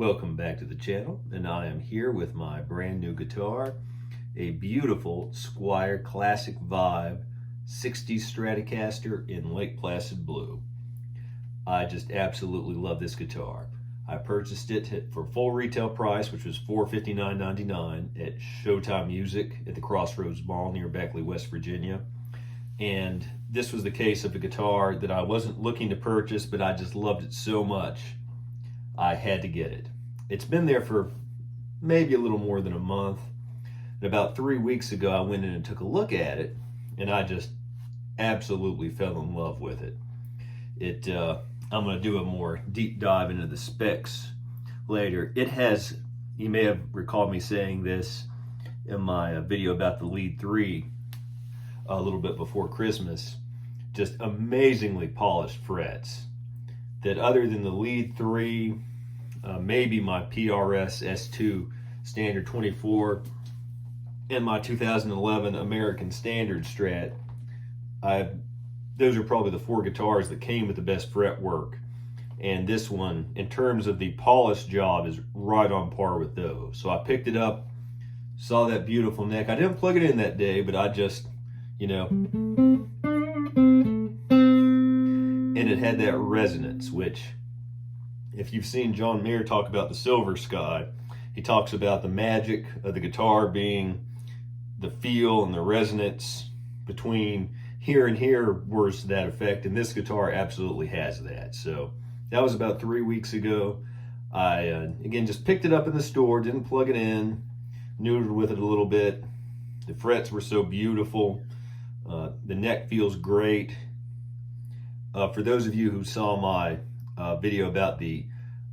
Welcome back to the channel, and I am here with my brand new guitar, a beautiful Squier Classic Vibe 60s Stratocaster in Lake Placid Blue. I just absolutely love this guitar. I purchased it for full retail price, which was $459.99 at Showtime Music at the Crossroads Mall near Beckley, West Virginia. And this was the case of a guitar that I wasn't looking to purchase, but I just loved it so much I had to get it. It's been there for maybe a little more than a month. And about 3 weeks ago, I went in and took a look at it, and I just absolutely fell in love with it. I'm going to do a more deep dive into the specs later. It has, you may have recalled me saying this in my video about the Lead 3 a little bit before Christmas, just amazingly polished frets that other than the Lead 3, maybe my PRS S2 Standard 24 and my 2011 American Standard Strat, those are probably the four guitars that came with the best fret work. And this one, in terms of the polish job, is right on par with those. So I picked it up, saw that beautiful neck. I didn't plug it in that day, but I just, and it had that resonance, which, if you've seen John Mayer talk about the Silver Sky, he talks about the magic of the guitar being the feel and the resonance between here and here was that effect, and this guitar absolutely has that. So that was about 3 weeks ago. I, again, just picked it up in the store, didn't plug it in, neutered with it a little bit. The frets were so beautiful. The neck feels great. For those of you who saw my video about the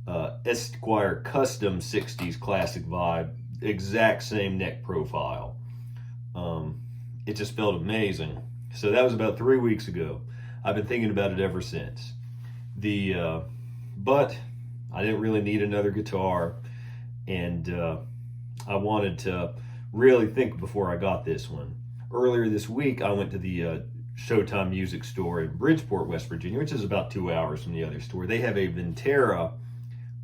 Squier Custom 60s Classic Vibe, exact same neck profile. It just felt amazing. So that was about 3 weeks ago. I've been thinking about it ever since. But I didn't really need another guitar, and I wanted to really think before I got this one. Earlier this week, I went to the Showtime Music store in Bridgeport, West Virginia, which is about 2 hours from the other store. They have a Ventera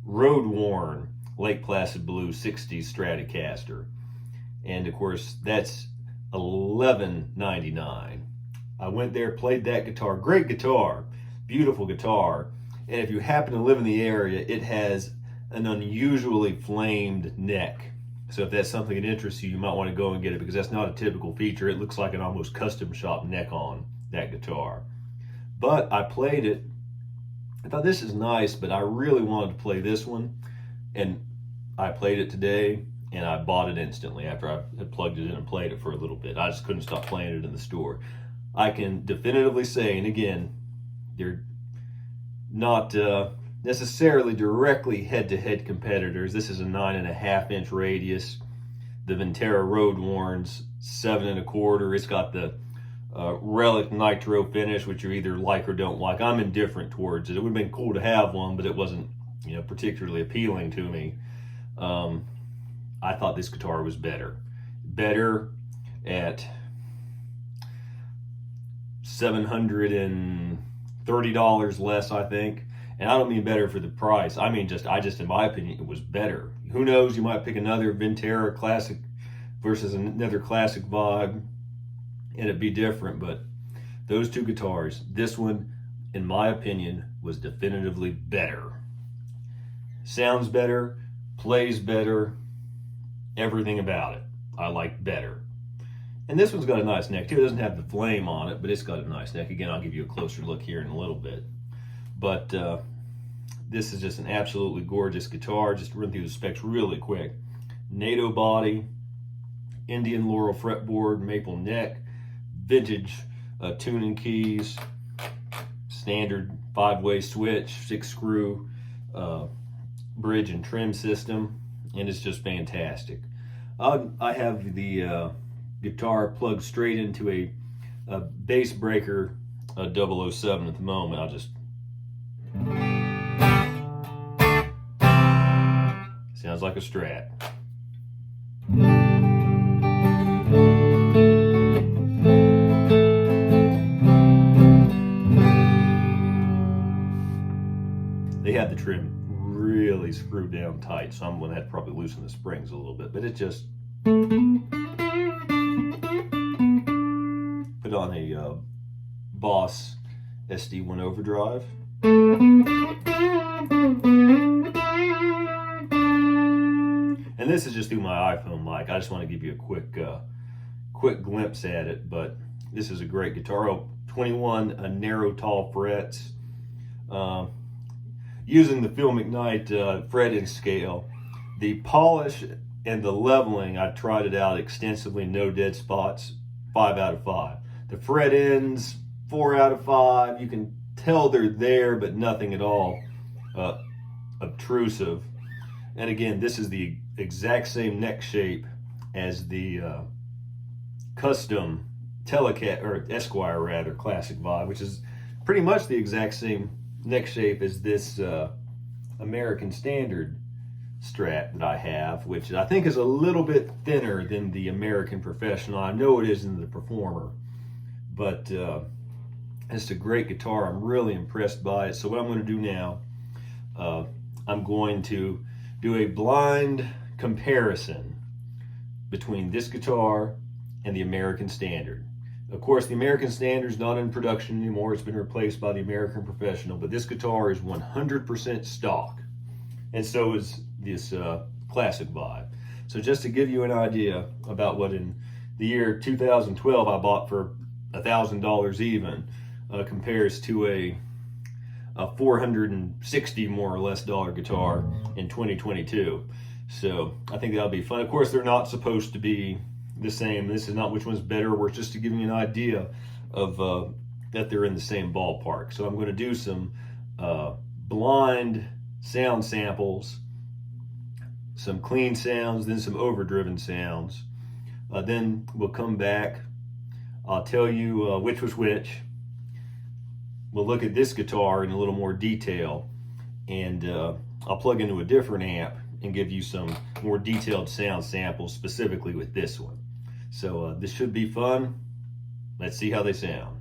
road-worn Lake Placid Blue 60s Stratocaster, and of course that's $11.99. I went there, played that guitar. Great guitar, beautiful guitar, and if you happen to live in the area, it has an unusually flamed neck. So if that's something that interests you, you might want to go and get it, because that's not a typical feature. It looks like an almost custom shop neck on that guitar. But I played it. I thought, this is nice, but I really wanted to play this one. And I played it today, and I bought it instantly after I had plugged it in and played it for a little bit. I just couldn't stop playing it in the store. I can definitively say, and again, they're not necessarily directly head-to-head competitors. This is a 9.5-inch radius. The Ventera Road Warn's 7 1/4. It's got the Relic Nitro finish, which you either like or don't like. I'm indifferent towards it. It would have been cool to have one, but it wasn't, particularly appealing to me. I thought this guitar was better at $730 less, I think. And I don't mean better for the price. I mean, I just, in my opinion, it was better. Who knows, you might pick another Ventera Classic versus another Classic Vibe, and it'd be different. But those two guitars, this one, in my opinion, was definitively better. Sounds better, plays better, everything about it I like better. And this one's got a nice neck too. It doesn't have the flame on it, but it's got a nice neck. Again, I'll give you a closer look here in a little bit. But this is just an absolutely gorgeous guitar. Just run through the specs really quick. NATO body, Indian Laurel fretboard, maple neck, vintage tuning keys, standard 5-way switch, 6-screw bridge and trim system, and it's just fantastic. I have the guitar plugged straight into a Bassbreaker 007 at the moment. I'll just, sounds like a Strat. They have the trim really really screwed down tight, so I'm going to have to probably loosen the springs a little bit. But it just put on a Boss SD-1 Overdrive. And this is just through my iPhone mic. I just want to give you a quick glimpse at it, but this is a great guitar. Oh, 21 narrow tall frets. Using the Phil McKnight fretting scale, the polish and the leveling, I tried it out extensively, no dead spots, 5 out of 5. The fret ends, 4 out of 5. You can tell they're there, but nothing at all obtrusive. And again, this is the exact same neck shape as the custom Squier rather, Classic Vibe, which is pretty much the exact same neck shape as this American Standard Strat that I have, which I think is a little bit thinner than the American Professional. I know it is in the Performer, but it's a great guitar. I'm really impressed by it. So what I'm going to do now, I'm going to do a blind comparison between this guitar and the American Standard. Of course, the American Standard is not in production anymore. It's been replaced by the American Professional, but this guitar is 100% stock, and so is this Classic Vibe. So just to give you an idea about what in the year 2012 I bought for $1,000 even, compares to a $460 more or less guitar in 2022. So I think that'll be fun. Of course, they're not supposed to be the same. This is not which one's better. We're just to give you an idea of that they're in the same ballpark. So I'm going to do some blind sound samples, some clean sounds, then some overdriven sounds. Then we'll come back. I'll tell you which was which. We'll look at this guitar in a little more detail, and I'll plug into a different amp and give you some more detailed sound samples specifically with this one. So this should be fun. Let's see how they sound.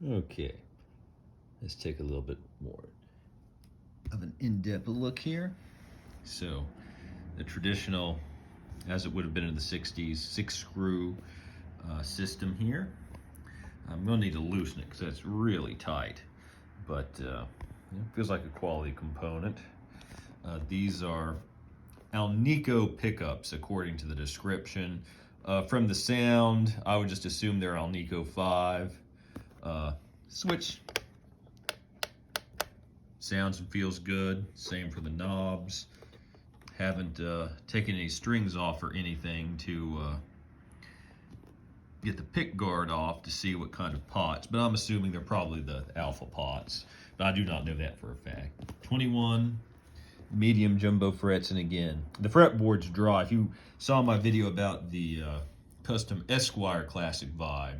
Okay, let's take a little bit more of an in-depth look here. So, the traditional, as it would have been in the 60s, 6-screw system here. I'm going to need to loosen it because that's really tight, but it feels like a quality component. These are Alnico pickups, according to the description. From the sound, I would just assume they're Alnico 5. Switch sounds and feels good. Same for the knobs. Haven't taken any strings off or anything to get the pick guard off to see what kind of pots, but I'm assuming they're probably the alpha pots, but I do not know that for a fact. 21 medium jumbo frets, and again, the fretboard's dry. If you saw my video about the custom Squier Classic Vibe,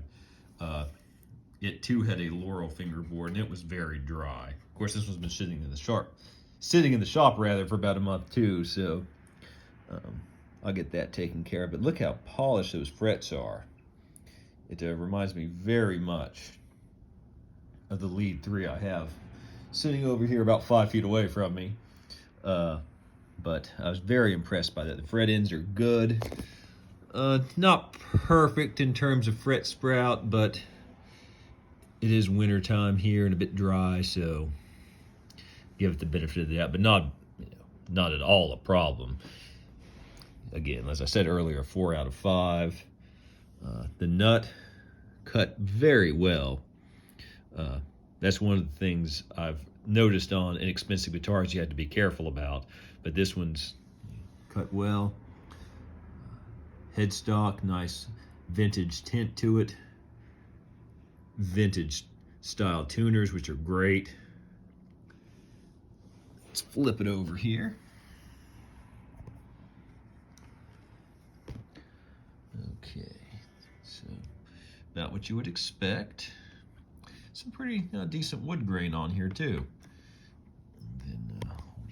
it too had a Laurel fingerboard, and it was very dry. Of course, this one's been sitting in the shop for about a month too, so I'll get that taken care of. But look how polished those frets are. It reminds me very much of the lead 3 I have sitting over here about 5 feet away from me. But I was very impressed by that. The fret ends are good. Not perfect in terms of fret sprout, but it is winter time here and a bit dry, so give it the benefit of the doubt, but not at all a problem. Again, as I said earlier, 4 out of 5. The nut cut very well. That's one of the things I've noticed on inexpensive guitars you have to be careful about, but this one's cut well. Headstock, nice vintage tint to it. Vintage style tuners, which are great. Let's flip it over here. Okay, so about what you would expect. Some pretty decent wood grain on here too. And then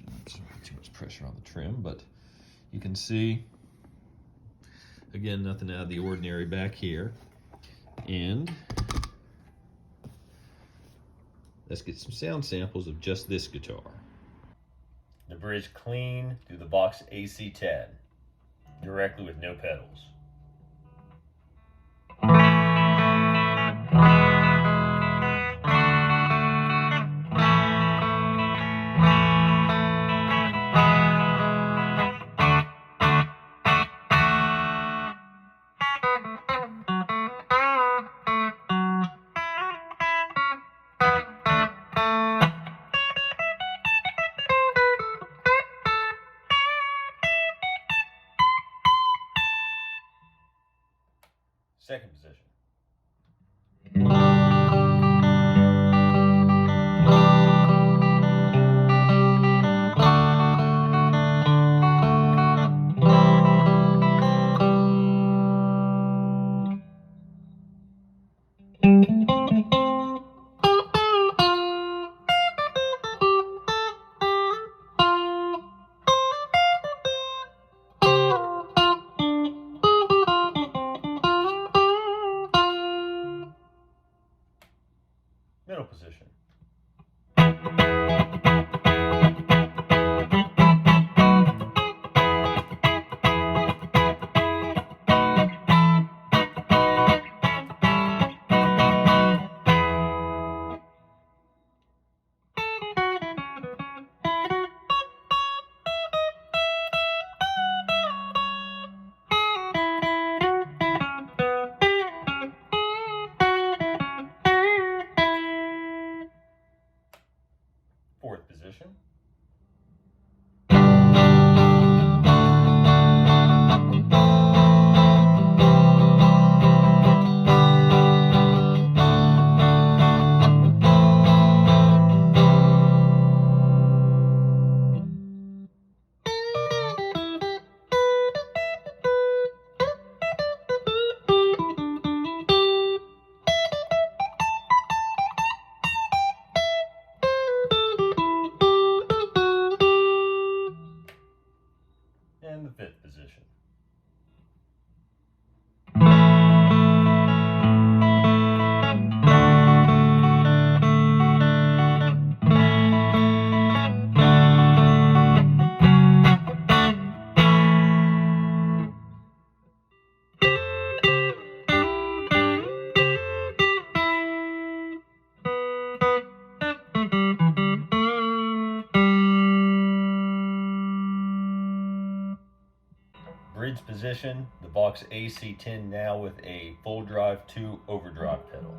not too much pressure on the trim, but you can see again nothing out of the ordinary back here. And let's get some sound samples of just this guitar. The bridge clean through the Box AC10, directly with no pedals. Second position. Middle position. Fourth position. bridge position, the Boss AC-10 now with a full drive 2 overdrive pedal.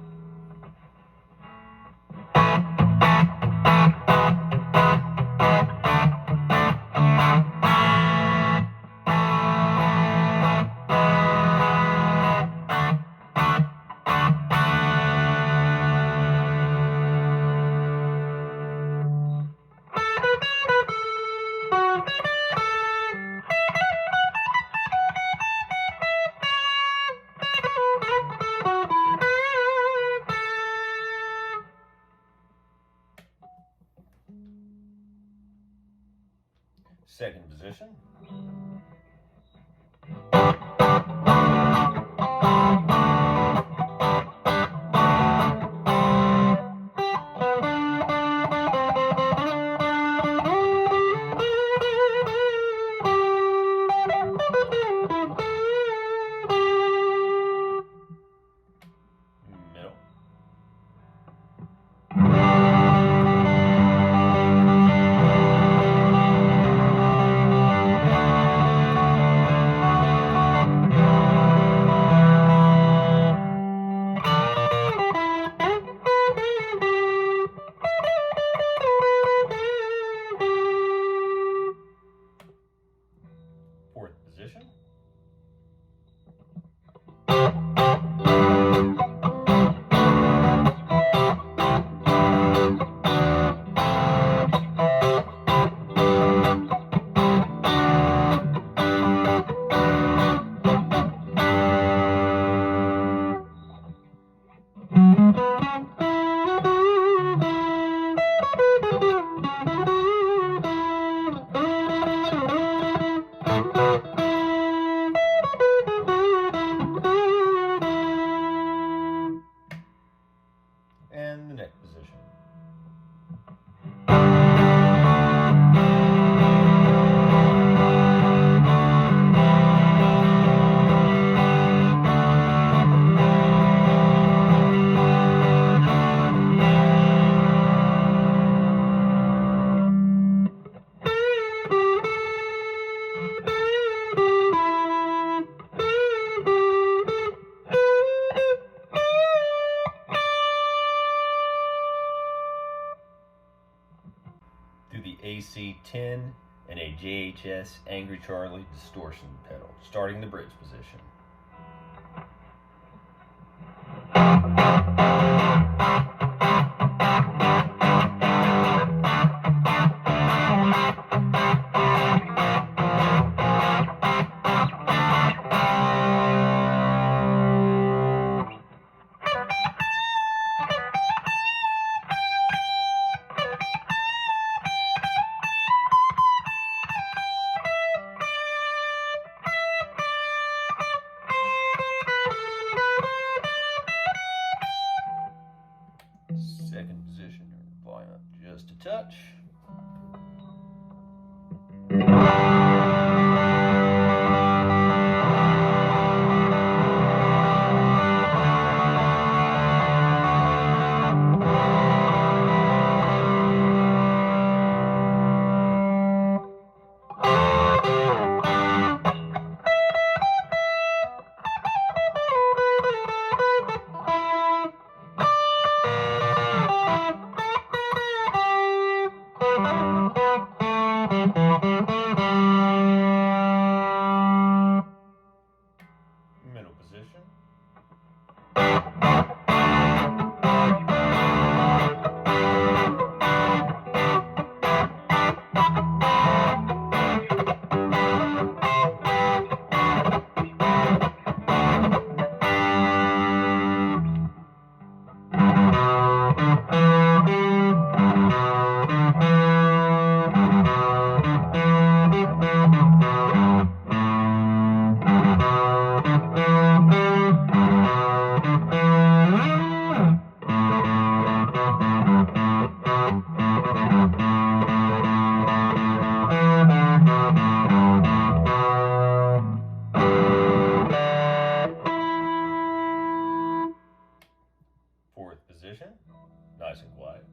Second position. Middle. Fourth position. And the neck position. Through the AC-10 and a JHS Angry Charlie distortion pedal, starting the bridge position. Second position, volume up just a touch. Middle position. Fourth position, nice and quiet.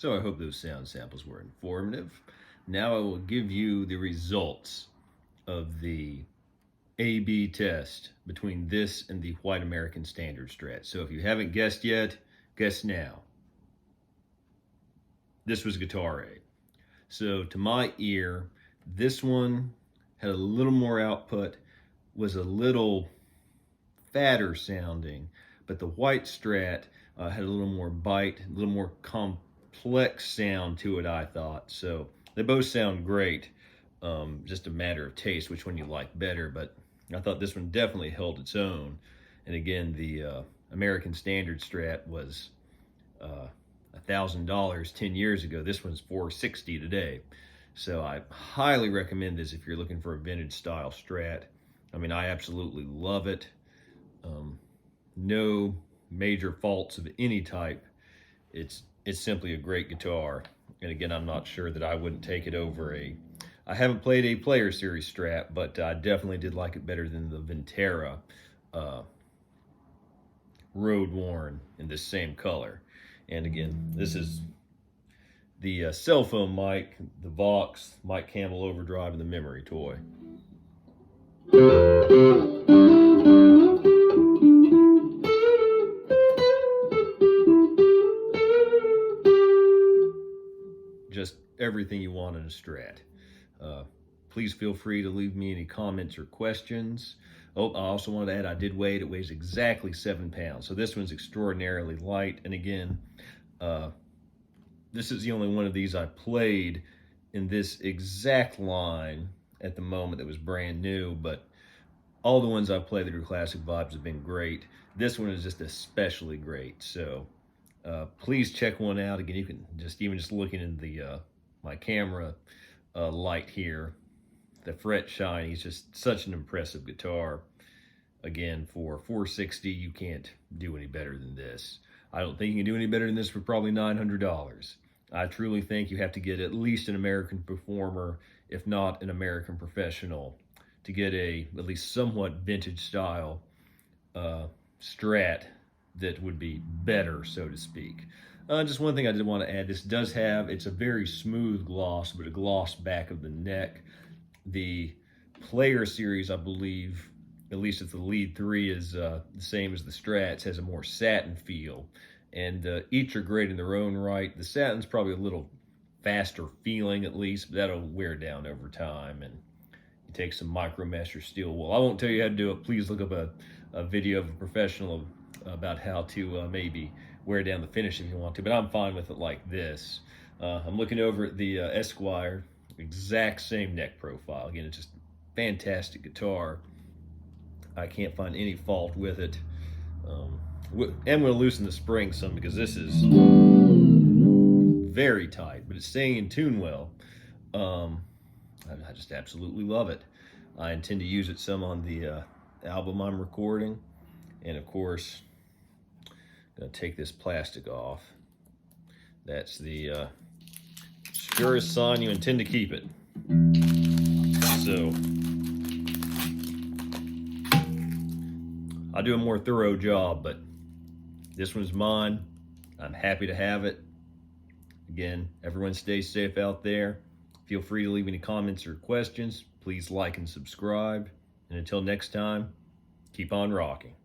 So I hope those sound samples were informative. Now I will give you the results of the A/B test between this and the White American Standard Strat. So if you haven't guessed yet, guess now. This was guitar A. So to my ear, this one had a little more output, was a little fatter sounding, but the White Strat had a little more bite, a little more complex sound to it, I thought. So they both sound great, just a matter of taste, which one you like better, but I thought this one definitely held its own. And again, the American Standard Strat was $1,000 10 years ago. This one's $460 today. So I highly recommend this if you're looking for a vintage style Strat. I mean, I absolutely love it. No major faults of any type. It's simply a great guitar. And again, I'm not sure that I wouldn't take it over I haven't played a Player Series Strat, but I definitely did like it better than the Ventera Road Worn in this same color. And again, this is the cell phone mic, the Vox, Mike Campbell Overdrive, and the Memory Toy. Just everything you want in a Strat. Please feel free to leave me any comments or questions. Oh, I also wanted to add, I did weigh it. It weighs exactly 7 pounds. So this one's extraordinarily light. And again, this is the only one of these I played in this exact line at the moment that was brand new, but all the ones I've played that are classic vibes have been great. This one is just especially great. So please check one out. Again, you can even just looking in the my camera light here, the fret shine, he's just such an impressive guitar. Again, for $460, you can't do any better than this. I don't think you can do any better than this for probably $900. I truly think you have to get at least an American Performer, if not an American Professional, to get at least somewhat vintage style Strat that would be better, so to speak. Just one thing I did want to add, this does have, it's a very smooth gloss, but a gloss back of the neck. The Player Series, I believe, at least if the lead 3 is the same as the Strats, has a more satin feel. And each are great in their own right. The satin's probably a little faster feeling at least, but that'll wear down over time. And you take some micro mesh or steel wool. I won't tell you how to do it. Please look up a video of a professional about how to maybe wear down the finish if you want to, but I'm fine with it like this. I'm looking over at the Squier, exact same neck profile. Again, it's just fantastic guitar. I can't find any fault with it. I'm going to loosen the spring some because this is very tight, but it's staying in tune well. I just absolutely love it. I intend to use it some on the album I'm recording. And of course, I'm going to take this plastic off. That's the surest sign you intend to keep it. So I'll do a more thorough job, but this one's mine. I'm happy to have it. Again, everyone stay safe out there. Feel free to leave any comments or questions. Please like and subscribe. And until next time, keep on rocking.